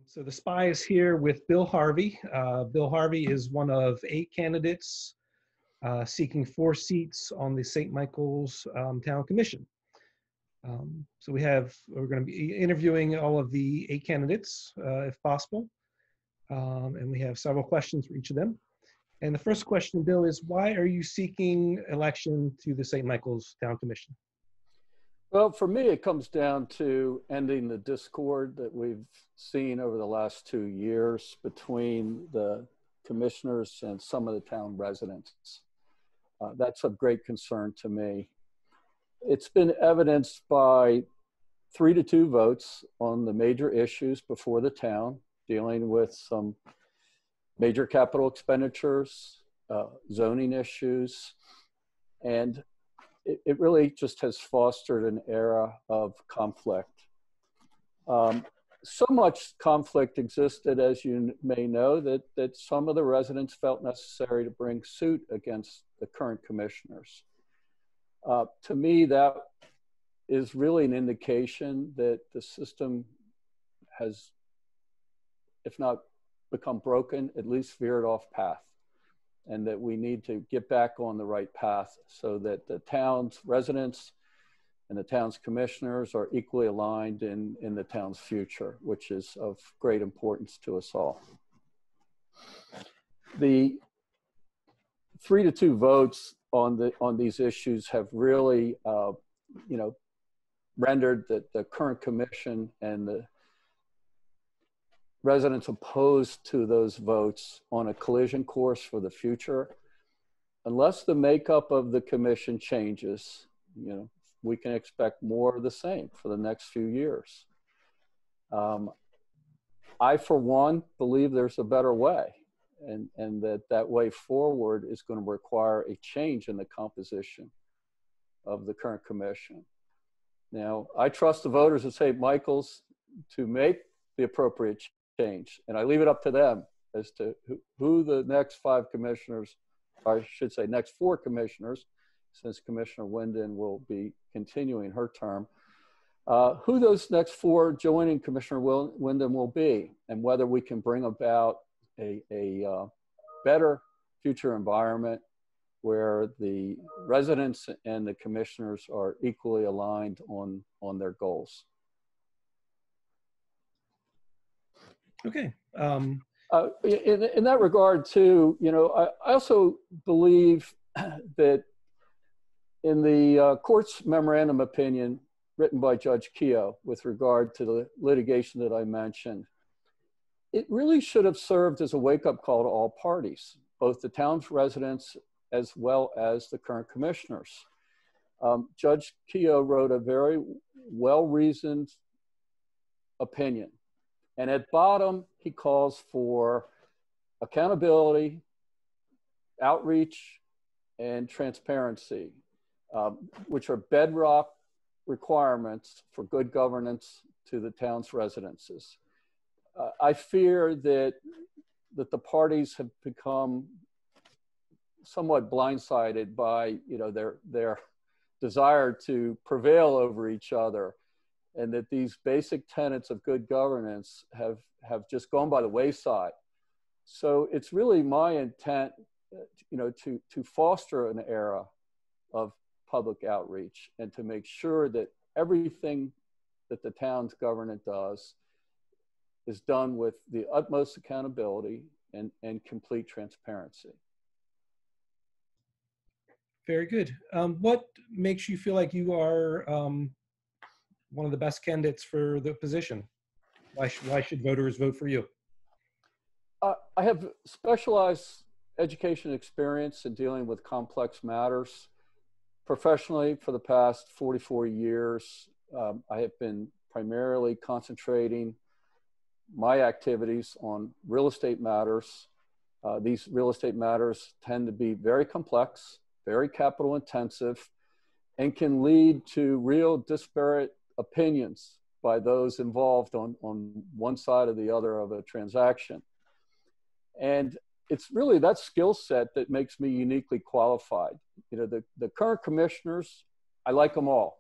So the SPY is here with Bill Harvey. Bill Harvey is one of 8 candidates seeking 4 seats on the St. Michael's Town Commission. So we're going to be interviewing all of the 8 candidates, if possible. And we have several questions for each of them. And the first question, Bill, is why are you seeking election to the St. Michael's Town Commission? Well, for me, it comes down to ending the discord that we've seen over the last 2 years between the commissioners and some of the town residents. That's of great concern to me. It's been evidenced by 3-2 votes on the major issues before the town, dealing with some major capital expenditures, zoning issues, and it really just has fostered an era of conflict. So much conflict existed, as you may know, that some of the residents felt necessary to bring suit against the current commissioners. To me, that is really an indication that the system has, if not become broken, at least veered off path, and that we need to get back on the right path so that the town's residents and the town's commissioners are equally aligned in the town's future, which is of great importance to us all. The 3-2 votes on these issues have really, rendered the current commission and the residents opposed to those votes on a collision course for the future. Unless the makeup of the commission changes, we can expect more of the same for the next few years. I, for one, believe there's a better way, and that way forward is going to require a change in the composition of the current commission. Now, I trust the voters of St. Michael's to make the appropriate change, and I leave it up to them as to who the next 5 commissioners, or I should say next 4 commissioners, since Commissioner Winden will be continuing her term, who those next 4 joining Commissioner Winden will be, and whether we can bring about a better future environment where the residents and the commissioners are equally aligned on their goals. Okay. In that regard, too, I also believe that in the court's memorandum opinion written by Judge Keogh with regard to the litigation that I mentioned, it really should have served as a wake-up call to all parties, both the town's residents as well as the current commissioners. Judge Keogh wrote a very well-reasoned opinion. And at bottom, he calls for accountability, outreach, and transparency, which are bedrock requirements for good governance to the town's residences. I fear that the parties have become somewhat blindsided by their desire to prevail over each other, and that these basic tenets of good governance have just gone by the wayside. So it's really my intent, to foster an era of public outreach and to make sure that everything that the town's government does is done with the utmost accountability and complete transparency. Very good. What makes you feel like you are one of the best candidates for the position? Why should voters vote for you? I have specialized education experience in dealing with complex matters. Professionally, for the past 44 years, I have been primarily concentrating my activities on real estate matters. These real estate matters tend to be very complex, very capital intensive, and can lead to real disparate opinions by those involved on one side or the other of a transaction. And it's really that skill set that makes me uniquely qualified. The current commissioners, I like them all.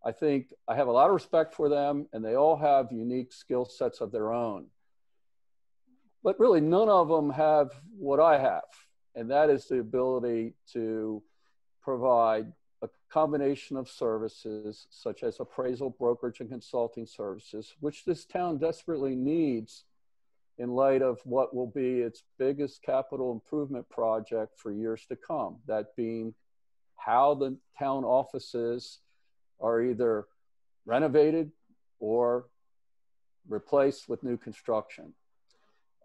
I think I have a lot of respect for them, and they all have unique skill sets of their own. But really, none of them have what I have, and that is the ability to provide a combination of services such as appraisal, brokerage, and consulting services, which this town desperately needs in light of what will be its biggest capital improvement project for years to come, that being how the town offices are either renovated or replaced with new construction.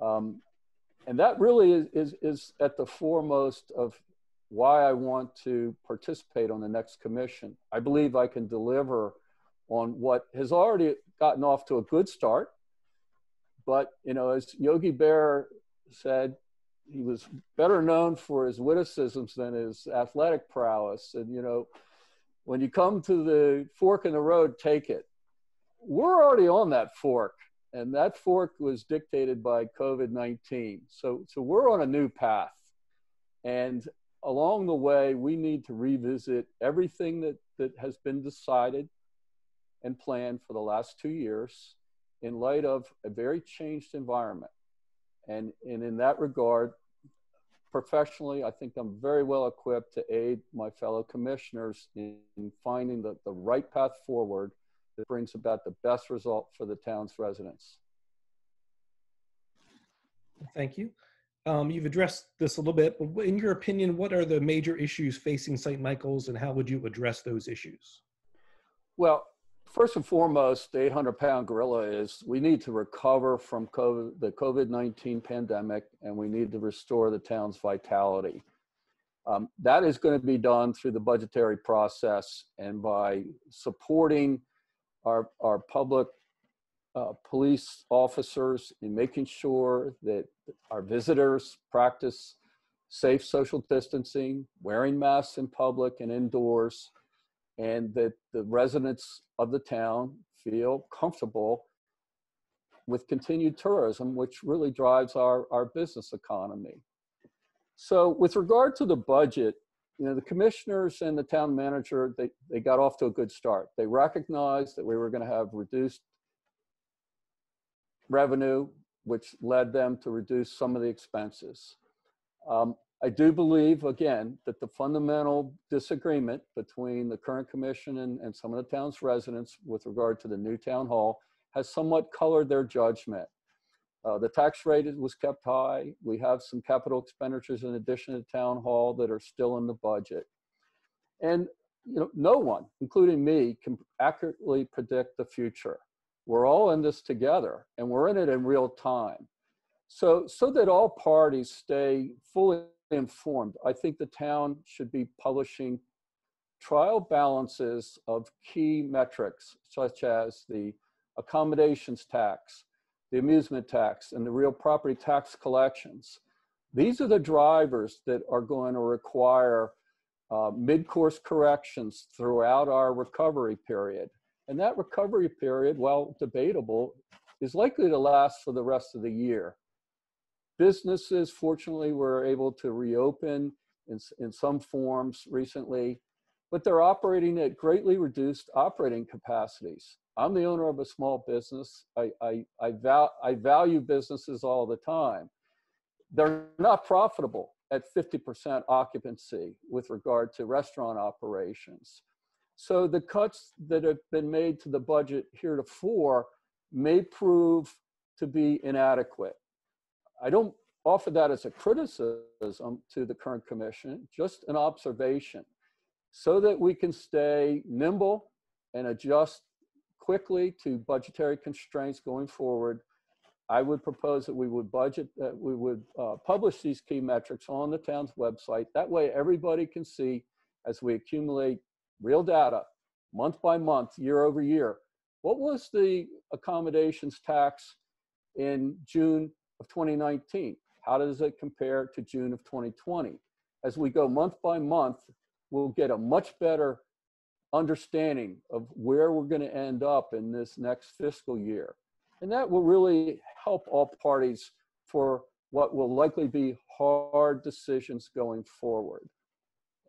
And that really is at the foremost of why I want to participate on the next commission. I believe I can deliver on what has already gotten off to a good start. But, you know, as Yogi Berra said, he was better known for his witticisms than his athletic prowess. And, you know, when you come to the fork in the road, take it. We're already on that fork, and that fork was dictated by COVID-19. So we're on a new path. And along the way, we need to revisit everything that has been decided and planned for the last 2 years in light of a very changed environment. And in that regard, professionally, I think I'm very well equipped to aid my fellow commissioners in finding the right path forward that brings about the best result for the town's residents. Thank you. You've addressed this a little bit, but in your opinion, what are the major issues facing St. Michael's, and how would you address those issues? Well, first and foremost, the 800-pound gorilla is we need to recover from the COVID-19 pandemic, and we need to restore the town's vitality. That is going to be done through the budgetary process and by supporting our public police officers in making sure that our visitors practice safe social distancing, wearing masks in public and indoors, and that the residents of the town feel comfortable with continued tourism, which really drives our business economy. So with regard to the budget, you know, the commissioners and the town manager, they got off to a good start. They recognized that we were going to have reduced revenue, which led them to reduce some of the expenses. I do believe, again, that the fundamental disagreement between the current commission and some of the town's residents with regard to the new town hall has somewhat colored their judgment. The tax rate was kept high. We have some capital expenditures in addition to town hall that are still in the budget. And you know, no one, including me, can accurately predict the future. We're all in this together, and we're in it in real time. So that all parties stay fully informed, I think the town should be publishing trial balances of key metrics, such as the accommodations tax, the amusement tax, and the real property tax collections. These are the drivers that are going to require mid-course corrections throughout our recovery period. And that recovery period, while debatable, is likely to last for the rest of the year. Businesses, fortunately, were able to reopen in some forms recently, but they're operating at greatly reduced operating capacities. I'm the owner of a small business. I value businesses all the time. They're not profitable at 50% occupancy with regard to restaurant operations. So the cuts that have been made to the budget heretofore may prove to be inadequate. I don't offer that as a criticism to the current commission, just an observation, so that we can stay nimble and adjust quickly to budgetary constraints going forward. I would propose that we would publish these key metrics on the town's website. That way everybody can see, as we accumulate real data month by month, year over year, what was the accommodations tax in June of 2019? How does it compare to June of 2020? As we go month by month, we'll get a much better understanding of where we're going to end up in this next fiscal year. And that will really help all parties for what will likely be hard decisions going forward.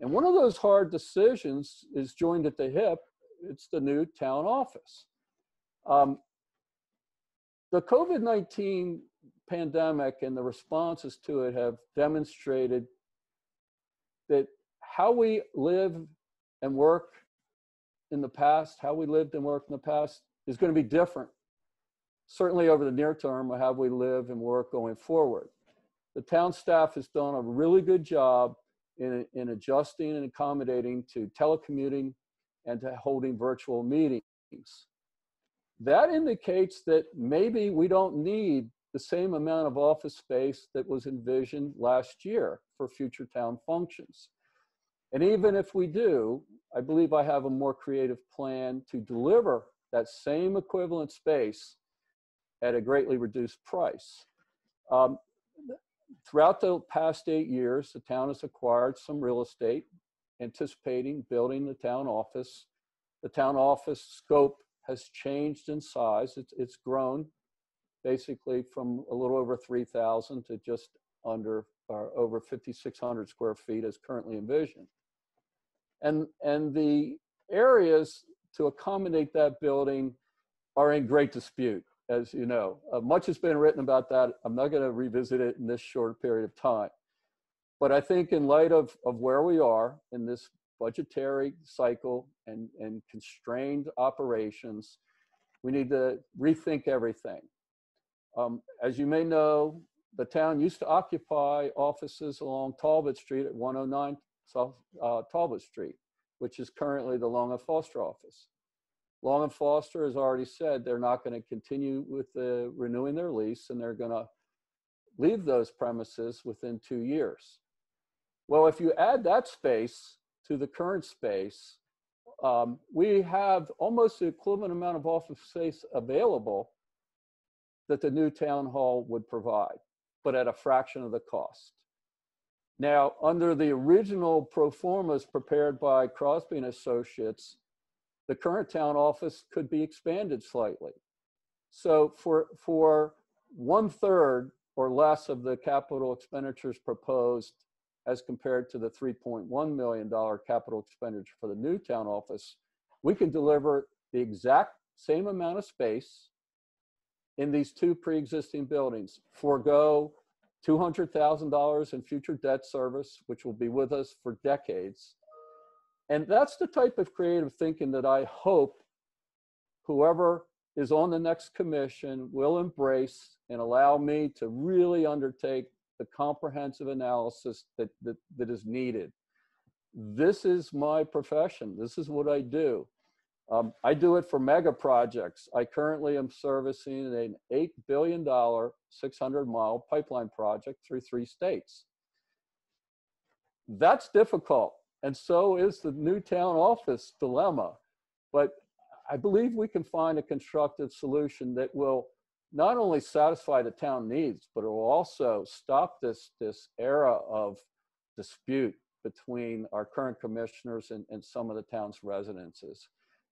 And one of those hard decisions is joined at the hip it's the new town office. The COVID-19 pandemic and the responses to it have demonstrated that how we live and work in the past, how we lived and worked in the past is going to be different, certainly over the near term, of how we live and work going forward. The town staff has done a really good job in adjusting and accommodating to telecommuting and to holding virtual meetings. That indicates that maybe we don't need the same amount of office space that was envisioned last year for future town functions. And even if we do, I believe I have a more creative plan to deliver that same equivalent space at a greatly reduced price. Throughout the past 8 years, the town has acquired some real estate, anticipating building the town office. The town office scope has changed in size. It's grown basically from a little over 3,000 to just under or over 5,600 square feet as currently envisioned. And the areas to accommodate that building are in great dispute, as you know. Much has been written about that. I'm not going to revisit it in this short period of time. But I think in light of where we are in this budgetary cycle and constrained operations, we need to rethink everything. As you may know, the town used to occupy offices along Talbot Street at 109 South Talbot Street, which is currently the Long and Foster office. Long and Foster has already said they're not going to continue with renewing their lease, and they're going to leave those premises within 2 years. Well, if you add that space to the current space, we have almost the equivalent amount of office space available that the new town hall would provide, but at a fraction of the cost. Now, under the original pro formas prepared by Crosby and Associates, the current town office could be expanded slightly. So for 1/3 or less of the capital expenditures proposed as compared to the $3.1 million capital expenditure for the new town office, we can deliver the exact same amount of space in these two pre-existing buildings, forego $200,000 in future debt service, which will be with us for decades. And that's the type of creative thinking that I hope whoever is on the next commission will embrace and allow me to really undertake the comprehensive analysis that is needed. This is my profession. This is what I do. I do it for mega projects. I currently am servicing an $8 billion, 600-mile pipeline project through 3 states. That's difficult, and so is the new town office dilemma. But I believe we can find a constructive solution that will not only satisfy the town needs, but it will also stop this era of dispute between our current commissioners and some of the town's residences.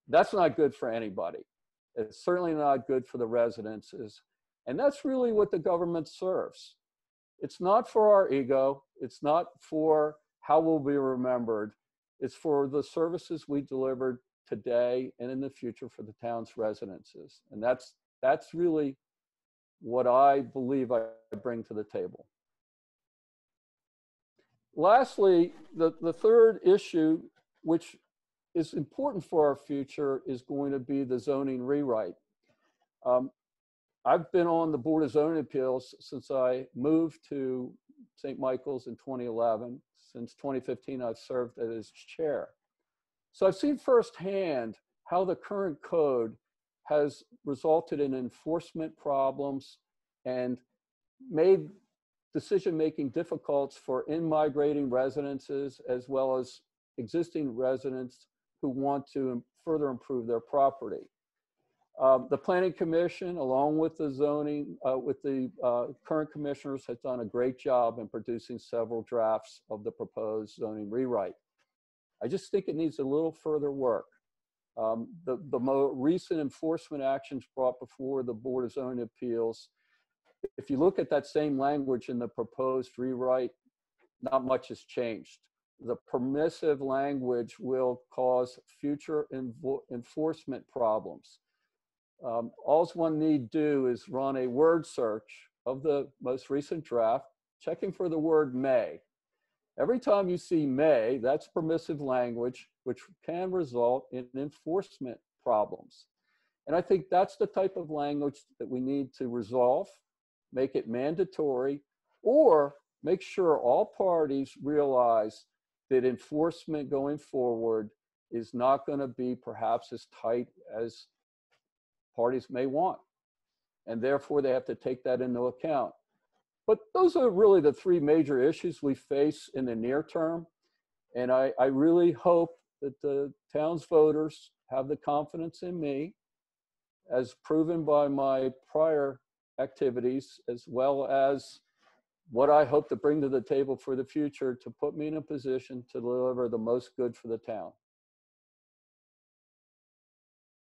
That's not good for anybody. It's certainly not good for the residences. And that's really what the government serves. It's not for our ego. It's not for how we'll be remembered. It's for the services we delivered today and in the future for the town's residences. And that's really what I believe I bring to the table. Lastly, the third issue, which is important for our future, is going to be the zoning rewrite. I've been on the Board of Zoning Appeals since I moved to St. Michael's in 2011. Since 2015, I've served as chair. So I've seen firsthand how the current code has resulted in enforcement problems and made decision-making difficult for in-migrating residences as well as existing residents who want to further improve their property. The Planning Commission, along with the zoning, with the current commissioners, has done a great job in producing several drafts of the proposed zoning rewrite. I just think it needs a little further work. The more recent enforcement actions brought before the Board of Zoning Appeals, if you look at that same language in the proposed rewrite, not much has changed. the permissive language will cause future enforcement problems. All one need do is run a word search of the most recent draft, checking for the word may. Every time you see may, that's permissive language, which can result in enforcement problems. And I think that's the type of language that we need to resolve, make it mandatory, or make sure all parties realize that enforcement going forward is not going to be perhaps as tight as parties may want. And therefore, they have to take that into account. But those are really the three major issues we face in the near term. And I really hope that the town's voters have the confidence in me, as proven by my prior activities, as well as what I hope to bring to the table for the future, to put me in a position to deliver the most good for the town.